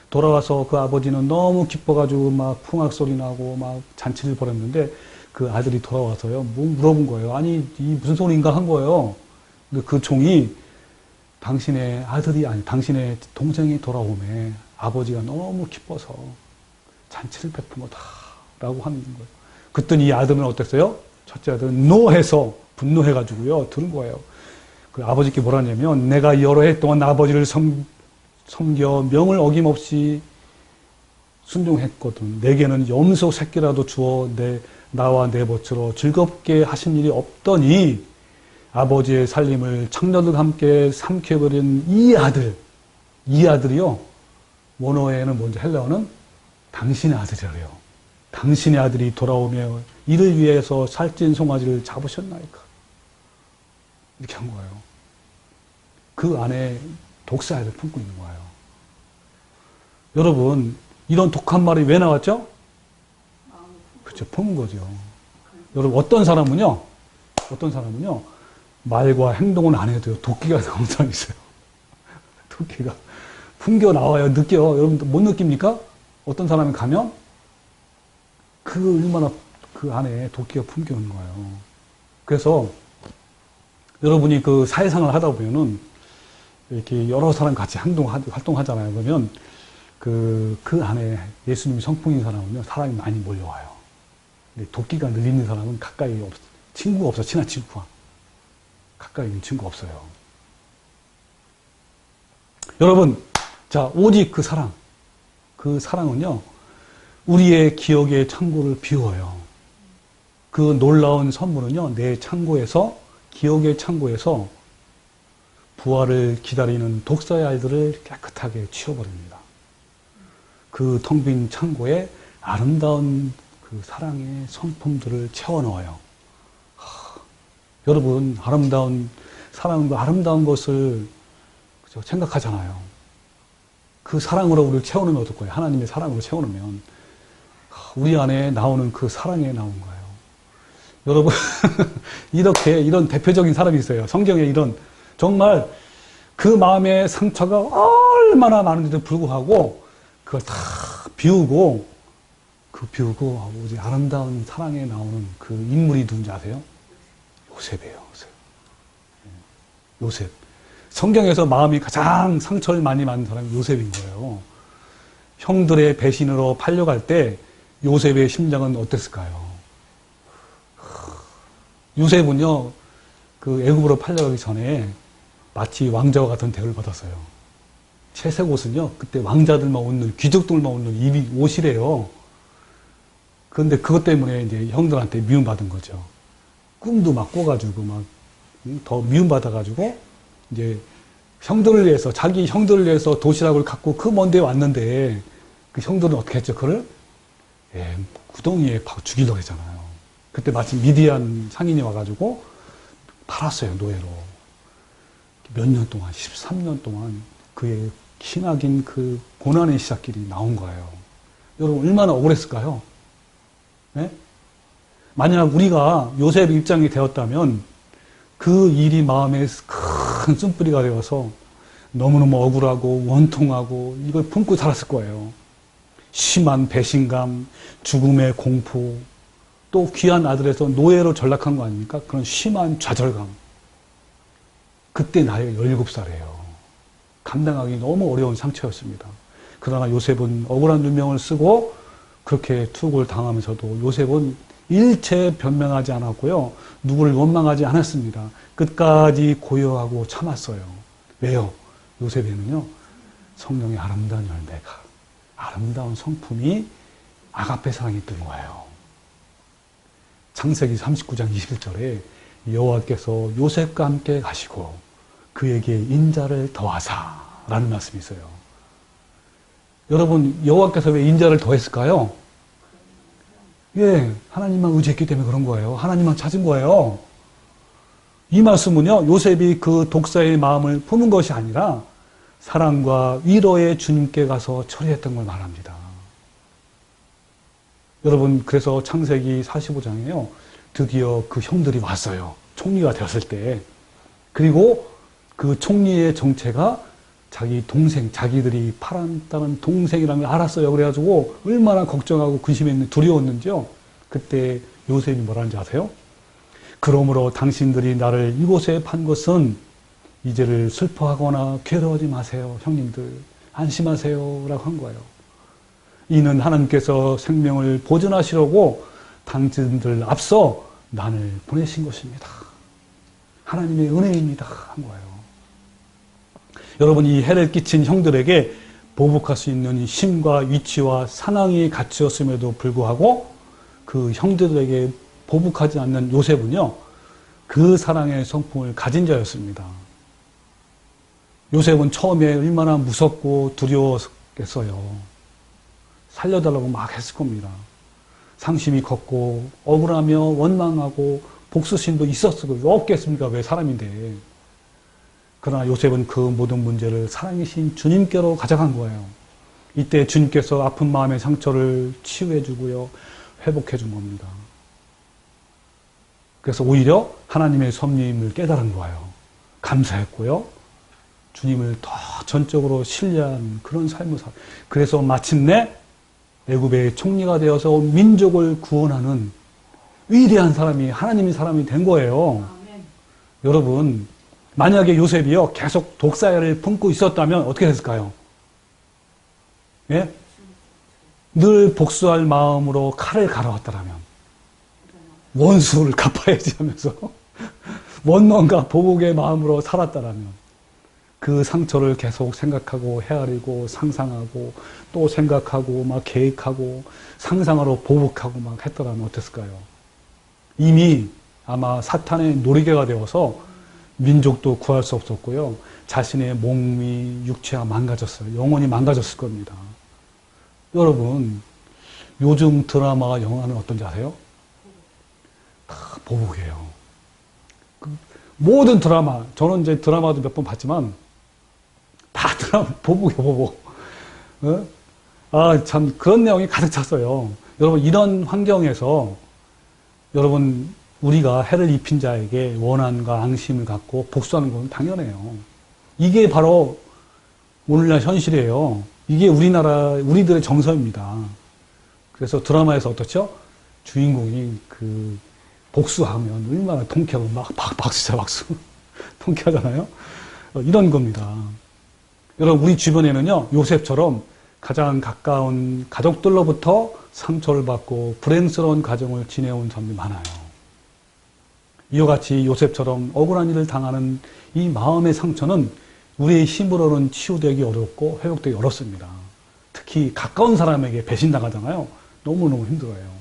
돌아와서 그 아버지는 너무 기뻐가지고 막 풍악 소리 나고 막 잔치를 벌였는데 그 아들이 돌아와서요, 뭐 물어본 거예요. 아니, 이 무슨 소리인가 한 거예요. 근데 그 종이 당신의 아들이, 아니, 당신의 동생이 돌아오매 아버지가 너무 기뻐서 잔치를 베푼 거다라고 하는 거예요. 그랬더니 이 아들은 어땠어요? 첫째 아들은 노해서 분노해가지고요 들은 거예요. 그 아버지께 뭐라 하냐면, 내가 여러 해 동안 아버지를 섬겨 명을 어김없이 순종했거든. 내게는 염소 새끼라도 주어 나와 내 벗으로 즐겁게 하신 일이 없더니 아버지의 살림을 청년들과 함께 삼켜버린 이 아들이요. 원어에는 먼저 헬라어는 당신의 아들이래요. 당신의 아들이 돌아오며 이를 위해서 살찐 송아지를 잡으셨나이까. 이렇게 한 거예요. 그 안에 독사야를 품고 있는 거예요. 여러분, 이런 독한 말이 왜 나왔죠? 그렇죠. 품은 거죠. 여러분, 어떤 사람은요, 말과 행동은 안 해도요, 도끼가 나온 사람이 있어요. 도끼가. 풍겨 나와요. 느껴요. 여러분, 못 느낍니까? 어떤 사람이 가면, 얼마나 그 안에 도끼가 품겨오는 거예요. 그래서, 여러분이 그 사회생활을 하다 보면은, 이렇게 여러 사람 같이 활동하잖아요. 그러면, 그 안에 예수님이 성품인 사람은요, 사람이 많이 몰려와요. 근데 도끼가 늘리는 사람은 가까이 친구가 없어, 친한 친구가. 가까이 있는 친구가 없어요. 여러분, 자, 오직 그 사랑은요, 우리의 기억의 창고를 비워요. 그 놀라운 선물은요, 내 기억의 창고에서 부활을 기다리는 독사의 알들을 깨끗하게 치워버립니다. 그 텅 빈 창고에 아름다운 그 사랑의 성품들을 채워넣어요. 여러분, 아름다운 사랑과 아름다운 것을 생각하잖아요. 그 사랑으로 우리를 채워넣으면 어떨 거예요? 하나님의 사랑으로 채워넣으면 우리 안에 나오는 그 사랑에 나온 거예요. 여러분, 이런 대표적인 사람이 있어요. 성경에 정말 그 마음의 상처가 얼마나 많은데도 불구하고 그걸 다 비우고 오직 아름다운 사랑에 나오는 그 인물이 누군지 아세요? 요셉이에요. 요셉. 성경에서 마음이 가장 상처를 많이 받는 사람이 요셉인 거예요. 형들의 배신으로 팔려갈 때 요셉의 심장은 어땠을까요? 요셉은요, 그 애굽으로 팔려가기 전에 마치 왕자와 같은 대우를 받았어요. 채색 옷은요, 그때 왕자들만 옷는, 귀족들만 옷는 옷이래요. 그런데 그것 때문에 이제 형들한테 미움받은 거죠. 꿈도 막 꿔가지고 막 더 미움받아가지고 이제 형들을 위해서, 자기 형들을 위해서 도시락을 갖고 그 먼 데에 왔는데 그 형들은 어떻게 했죠? 그를 구덩이에 죽이려고 했잖아요. 그때 마침 미디안 상인이 와가지고 팔았어요, 노예로. 몇 년 동안, 13년 동안 그의 기나긴 그 고난의 시작길이 나온 거예요. 여러분, 얼마나 억울했을까요? 네? 만약 우리가 요셉의 입장이 되었다면 그 일이 마음에 큰 쓴뿌리가 되어서 너무너무 억울하고 원통하고 이걸 품고 살았을 거예요. 심한 배신감, 죽음의 공포, 또 귀한 아들에서 노예로 전락한 거 아닙니까? 그런 심한 좌절감. 그때 나이가 17살이에요. 감당하기 너무 어려운 상처였습니다. 그러나 요셉은 억울한 누명을 쓰고 그렇게 투옥을 당하면서도 요셉은 일체 변명하지 않았고요. 누구를 원망하지 않았습니다. 끝까지 고요하고 참았어요. 왜요? 요셉에는요, 성령의 아름다운 열매가, 아름다운 성품이 아가페 사랑이 있던 거예요. 창세기 39장 21절에 여호와께서 요셉과 함께 가시고 그에게 인자를 더하사 라는 말씀이 있어요. 여러분, 여호와께서 왜 인자를 더했을까요? 하나님만 의지했기 때문에 그런 거예요. 하나님만 찾은 거예요. 이 말씀은요, 요셉이 그 독사의 마음을 품은 것이 아니라 사랑과 위로의 주님께 가서 처리했던 걸 말합니다. 여러분, 그래서 창세기 45장에요, 드디어 그 형들이 왔어요. 총리가 되었을 때. 그리고 그 총리의 정체가 자기 동생, 자기들이 팔았다는 동생이라는 걸 알았어요. 그래가지고 얼마나 걱정하고 근심했는지, 두려웠는지요. 그때 요셉이 뭐라는지 아세요? 그러므로 당신들이 나를 이곳에 판 것은 이제를 슬퍼하거나 괴로워하지 마세요. 형님들 안심하세요 라고 한 거예요. 이는 하나님께서 생명을 보존하시려고 당신들 앞서 나를 보내신 것입니다. 하나님의 은혜입니다 한 거예요. 여러분, 이 해를 끼친 형들에게 보복할 수 있는 힘과 위치와 상황이 갖추었음에도 불구하고 그 형들에게 보복하지 않는 요셉은요, 그 사랑의 성품을 가진 자였습니다. 요셉은 처음에 얼마나 무섭고 두려웠겠어요. 살려달라고 막 했을 겁니다. 상심이 컸고 억울하며 원망하고 복수심도 있었을 거예요. 없겠습니까? 왜 사람인데. 그러나 요셉은 그 모든 문제를 사랑이신 주님께로 가져간 거예요. 이때 주님께서 아픈 마음의 상처를 치유해 주고요, 회복해 준 겁니다. 그래서 오히려 하나님의 섭리임을 깨달은 거예요. 감사했고요, 주님을 더 전적으로 신뢰한 그런 삶을 살. 그래서 마침내 애굽의 총리가 되어서 민족을 구원하는 위대한 사람이, 하나님의 사람이 된 거예요. 아멘. 여러분, 만약에 요셉이요, 계속 독사를 품고 있었다면 어떻게 됐을까요? 예? 늘 복수할 마음으로 칼을 갈아왔다라면, 원수를 갚아야지 하면서 원망과 보복의 마음으로 살았다라면, 그 상처를 계속 생각하고 헤아리고 상상하고 또 생각하고 막 계획하고 상상으로 보복하고 막 했더라면 어땠을까요? 이미 아마 사탄의 놀이개가 되어서 민족도 구할 수 없었고요, 자신의 몸이, 육체가 망가졌어요. 영혼이 망가졌을 겁니다. 여러분, 요즘 드라마와 영화는 어떤지 아세요? 다 보복이에요. 모든 드라마, 저는 이제 드라마도 몇 번 봤지만 다 드라마 보복이에요, 보복. 참 그런 내용이 가득 찼어요. 여러분, 이런 환경에서 여러분, 우리가 해를 입힌 자에게 원한과 앙심을 갖고 복수하는 건 당연해요. 이게 바로 오늘날 현실이에요. 이게 우리들의 정서입니다. 그래서 드라마에서 어떻죠? 주인공이 그 복수하면 얼마나 통쾌하고 막 박수자 박수 통쾌하잖아요. 이런 겁니다. 여러분, 우리 주변에는요, 요셉처럼 가장 가까운 가족들로부터 상처를 받고 불행스러운 가정을 지내온 사람들이 많아요. 이와 같이 요셉처럼 억울한 일을 당하는 이 마음의 상처는 우리의 힘으로는 치유되기 어렵고 회복되기 어렵습니다. 특히 가까운 사람에게 배신당하잖아요. 너무너무 힘들어요.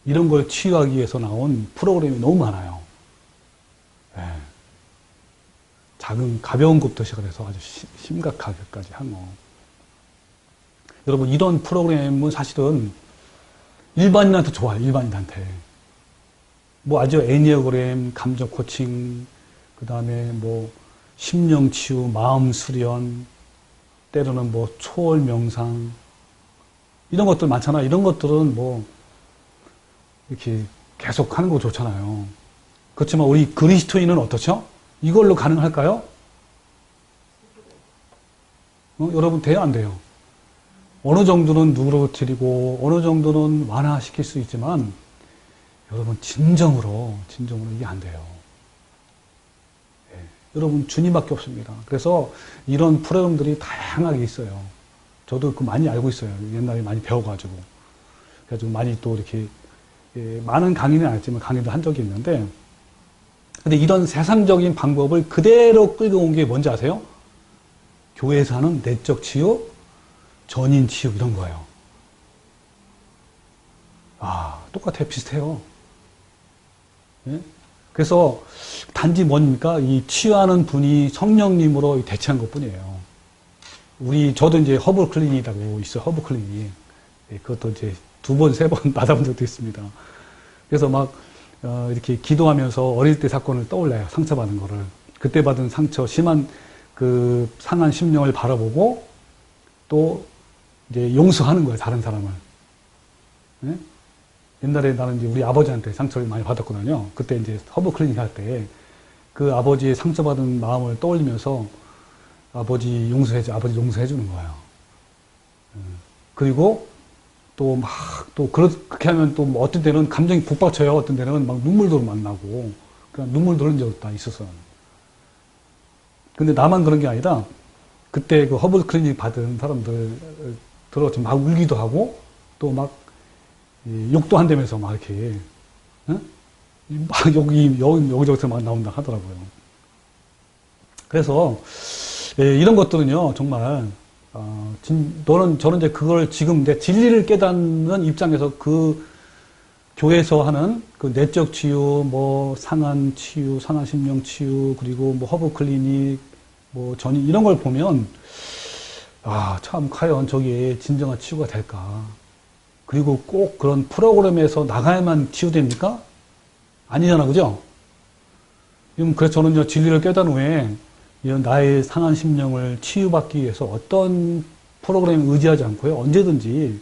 이런 걸 치유하기 위해서 나온 프로그램이 너무 많아요. 네. 작은 가벼운 것부터 시작해서 아주 심각하게까지 한 거. 여러분 이런 프로그램은 사실은 일반인한테 좋아요. 일반인한테. 뭐 아주 애니어그램, 감정 코칭, 그 다음에 뭐 심령 치유, 마음 수련, 때로는 뭐 초월 명상 이런 것들 많잖아요. 이런 것들은 뭐 이렇게 계속 하는 거 좋잖아요. 그렇지만 우리 그리스도인은 어떻죠? 이걸로 가능할까요? 여러분 돼요, 안 돼요? 어느 정도는 누그러뜨리고 어느 정도는 완화시킬 수 있지만 여러분 진정으로 이게 안 돼요. 네. 여러분 주님밖에 없습니다. 그래서 이런 프로그램들이 다양하게 있어요. 저도 그 많이 알고 있어요. 옛날에 많이 배워가지고. 그래가지고 많이 또 이렇게 많은 강의는 안 했지만 강의도 한 적이 있는데 근데 이런 세상적인 방법을 그대로 끌고 온 게 뭔지 아세요? 교회에서 하는 내적 치유, 전인 치유 이런 거예요. 아, 똑같아요. 비슷해요. 예? 그래서 단지 뭡니까? 이 치유하는 분이 성령님으로 대체한 것 뿐이에요. 저도 이제 허브 클리닉이라고 있어요. 허브 클리닉. 예, 그것도 이제 2번, 3번 받아본 적도 있습니다. 그래서 막, 이렇게 기도하면서 어릴 때 사건을 떠올려요. 상처받은 거를. 그때 받은 상처, 심한 그 상한 심령을 바라보고 또 이제 용서하는 거예요. 다른 사람을. 예? 옛날에 나는 이제 우리 아버지한테 상처를 많이 받았거든요. 그때 이제 허브 클리닉 할 때 그 아버지의 상처받은 마음을 떠올리면서 아버지 용서해 주는 거예요. 그리고 또 그렇게 하면 또 어떤 때는 감정이 북받쳐요. 어떤 때는 막 눈물도 막 나고, 그냥 눈물 흘린 적도 다 있었어요. 근데 나만 그런 게 아니라, 그때 그 허브 클리닉 받은 사람들 들어 막 울기도 하고, 또 막 욕도 한다면서 막 이렇게, 응? 막 여기저기서 막 나온다 하더라고요. 그래서, 이런 것들은요, 정말, 저는 이제 그걸 지금 내 진리를 깨닫는 입장에서 그 교회에서 하는 그 내적 치유, 뭐 상한 치유, 상한 심령 치유, 그리고 뭐 허브 클리닉, 뭐 전인 이런 걸 보면 참 과연 저게 진정한 치유가 될까? 그리고 꼭 그런 프로그램에서 나가야만 치유됩니까? 아니잖아, 그죠? 그래서 저는요 진리를 깨달은 후에 이런 나의 상한 심령을 치유받기 위해서 어떤 프로그램에 의지하지 않고요. 언제든지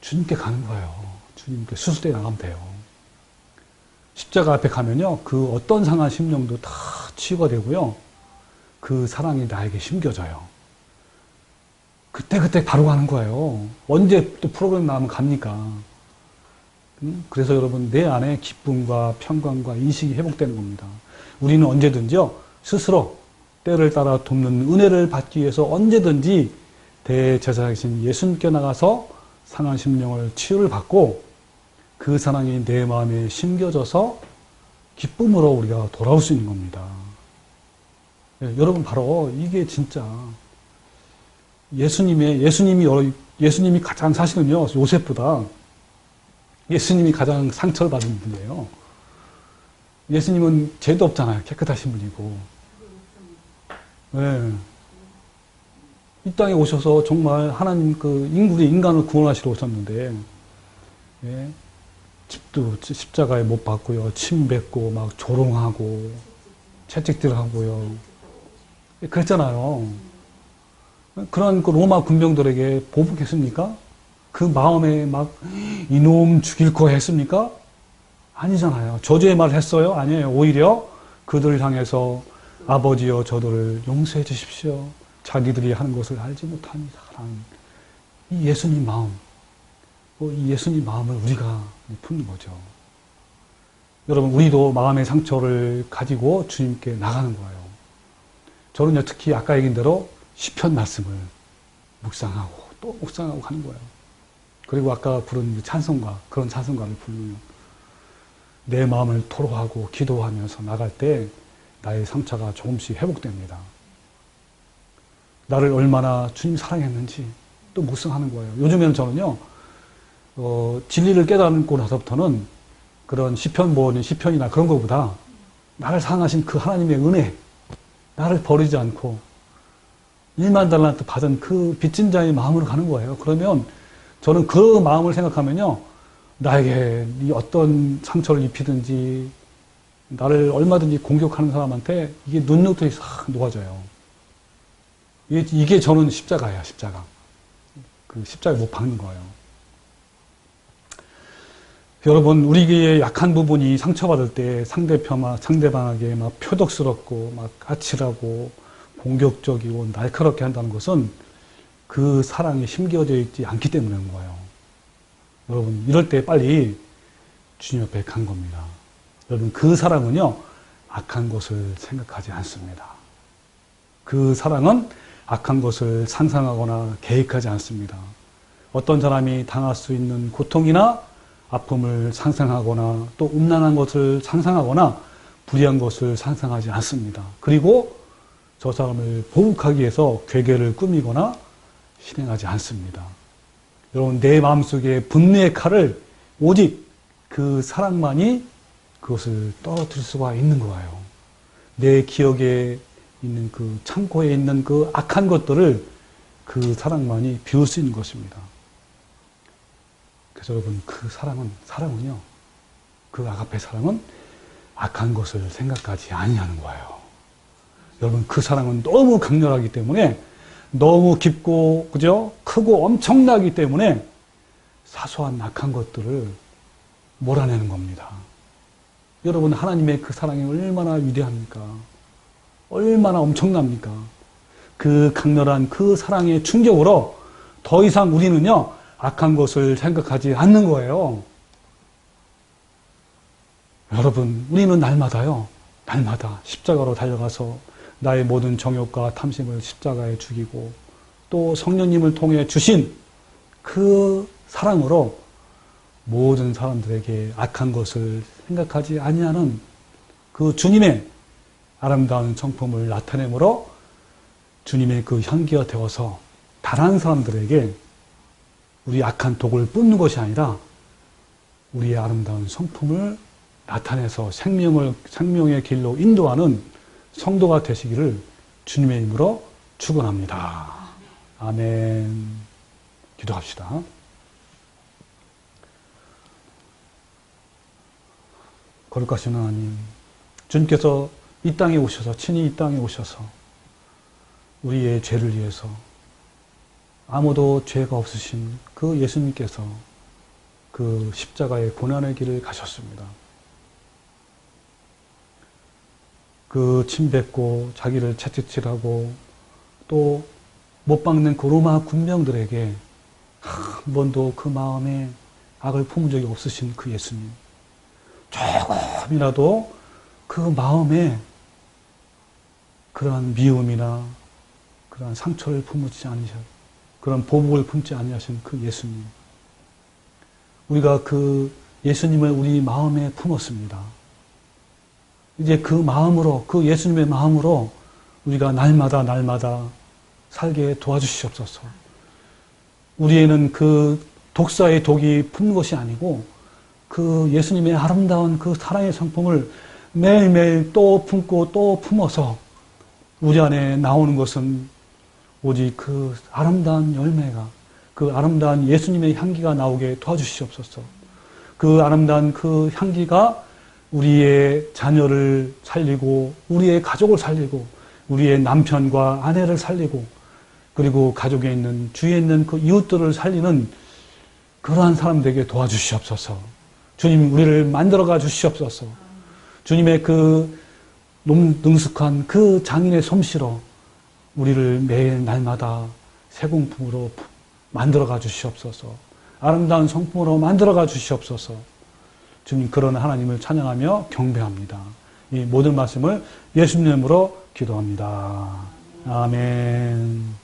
주님께 가는 거예요. 주님께 수술대 나가면 돼요. 십자가 앞에 가면요. 그 어떤 상한 심령도 다 치유가 되고요. 그 사랑이 나에게 심겨져요. 그때 바로 가는 거예요. 언제 또 프로그램 나가면 갑니까? 그래서 여러분 내 안에 기쁨과 평강과 인식이 회복되는 겁니다. 우리는 언제든지요. 스스로 때를 따라 돕는 은혜를 받기 위해서 언제든지 대제사장이신 예수님께 나가서 상한 심령을 치유를 받고 그 사랑이 내 마음에 심겨져서 기쁨으로 우리가 돌아올 수 있는 겁니다. 네, 여러분 바로 이게 진짜 예수님이 가장 사실은요 요셉보다 예수님이 가장 상처를 받은 분이에요. 예수님은 죄도 없잖아요. 깨끗하신 분이고. 네. 이 땅에 오셔서 정말 하나님 인간을 구원하시러 오셨는데, 예. 집도 십자가에 못 박고요. 침 뱉고, 막 조롱하고, 채찍질 하고요. 그랬잖아요. 그런 그 로마 군병들에게 보복했습니까? 그 마음에 막, 이놈 죽일 거 했습니까? 아니잖아요. 저주의 말을 했어요? 아니에요. 오히려 그들을 향해서 아버지여 저들을 용서해 주십시오. 자기들이 하는 것을 알지 못합니다. 이 예수님 마음, 이 예수님 마음을 우리가 품는 거죠. 여러분 우리도 마음의 상처를 가지고 주님께 나가는 거예요. 저는요 특히 아까 얘기한 대로 시편 말씀을 묵상하고 또 묵상하고 가는 거예요. 그리고 아까 부른 찬송가, 그런 찬송가를 부르면 내 마음을 토로하고 기도하면서 나갈 때 나의 상처가 조금씩 회복됩니다. 나를 얼마나 주님 사랑했는지 또 묵상하는 거예요. 요즘에는 저는요, 진리를 깨닫고 나서부터는 그런 시편이나 그런 것보다 나를 사랑하신 그 하나님의 은혜, 나를 버리지 않고 1만 달란트 받은 그 빚진 자의 마음으로 가는 거예요. 그러면 저는 그 마음을 생각하면요, 나에게 이 어떤 상처를 입히든지 나를 얼마든지 공격하는 사람한테 이게 눈노틀이 싹 녹아져요. 이게 저는 십자가예요, 십자가. 그 십자가에 못 박는 거예요. 여러분, 우리의 약한 부분이 상처받을 때 상대방에게 막 표독스럽고 막 까칠하고 공격적이고 날카롭게 한다는 것은 그 사랑이 심겨져 있지 않기 때문인 거예요. 여러분, 이럴 때 빨리 주님 옆에 간 겁니다. 여러분, 그 사랑은요, 악한 것을 생각하지 않습니다. 그 사랑은 악한 것을 상상하거나 계획하지 않습니다. 어떤 사람이 당할 수 있는 고통이나 아픔을 상상하거나 또 음란한 것을 상상하거나 불의한 것을 상상하지 않습니다. 그리고 저 사람을 보복하기 위해서 괴계를 꾸미거나 실행하지 않습니다. 여러분, 내 마음속에 분노의 칼을 오직 그 사랑만이 그것을 떨어뜨릴 수가 있는 거예요. 내 기억에 있는 그 창고에 있는 그 악한 것들을 그 사랑만이 비울 수 있는 것입니다. 그래서 여러분, 그 사랑은요, 그 아가페 사랑은 악한 것을 생각하지 아니하는 거예요. 여러분, 그 사랑은 너무 강렬하기 때문에, 너무 깊고, 그죠? 크고 엄청나기 때문에 사소한 악한 것들을 몰아내는 겁니다. 여러분, 하나님의 그 사랑이 얼마나 위대합니까? 얼마나 엄청납니까? 그 강렬한 그 사랑의 충격으로 더 이상 우리는요, 악한 것을 생각하지 않는 거예요. 여러분, 우리는 날마다 십자가로 달려가서 나의 모든 정욕과 탐심을 십자가에 죽이고 또 성령님을 통해 주신 그 사랑으로 모든 사람들에게 악한 것을 생각하지 아니하는 그 주님의 아름다운 성품을 나타내므로 주님의 그 향기가 되어서 다른 사람들에게 우리 악한 독을 뿜는 것이 아니라 우리의 아름다운 성품을 나타내서 생명의 길로 인도하는 성도가 되시기를 주님의 이름으로 축원합니다. 아멘. 기도합시다. 거룩하신 하나님, 주님께서 이 땅에 오셔서, 친히 이 땅에 오셔서 우리의 죄를 위해서 아무도 죄가 없으신 그 예수님께서 그 십자가의 고난의 길을 가셨습니다. 그 침뱉고 자기를 채찍질하고 또 못 박는 그 로마 군병들에게 한 번도 그 마음에 악을 품은 적이 없으신 그 예수님, 조금이라도 그 마음에 그러한 미움이나 그러한 상처를 품지 아니하셨, 그런 보복을 품지 아니하신 그 예수님, 우리가 그 예수님을 우리 마음에 품었습니다. 이제 그 마음으로, 그 예수님의 마음으로 우리가 날마다 살게 도와주시옵소서. 우리에는 그 독사의 독이 품는 것이 아니고 그 예수님의 아름다운 그 사랑의 성품을 매일매일 또 품고 또 품어서 우리 안에 나오는 것은 오직 그 아름다운 열매가, 그 아름다운 예수님의 향기가 나오게 도와주시옵소서. 그 아름다운 그 향기가 우리의 자녀를 살리고 우리의 가족을 살리고 우리의 남편과 아내를 살리고 그리고 가족에 있는, 주위에 있는 그 이웃들을 살리는 그러한 사람들에게 도와주시옵소서. 주님, 우리를 만들어가 주시옵소서. 주님의 그 능숙한 그 장인의 솜씨로 우리를 매일 날마다 새공품으로 만들어가 주시옵소서. 아름다운 성품으로 만들어가 주시옵소서. 주님, 그런 하나님을 찬양하며 경배합니다. 이 모든 말씀을 예수님 이름으로 기도합니다. 아멘.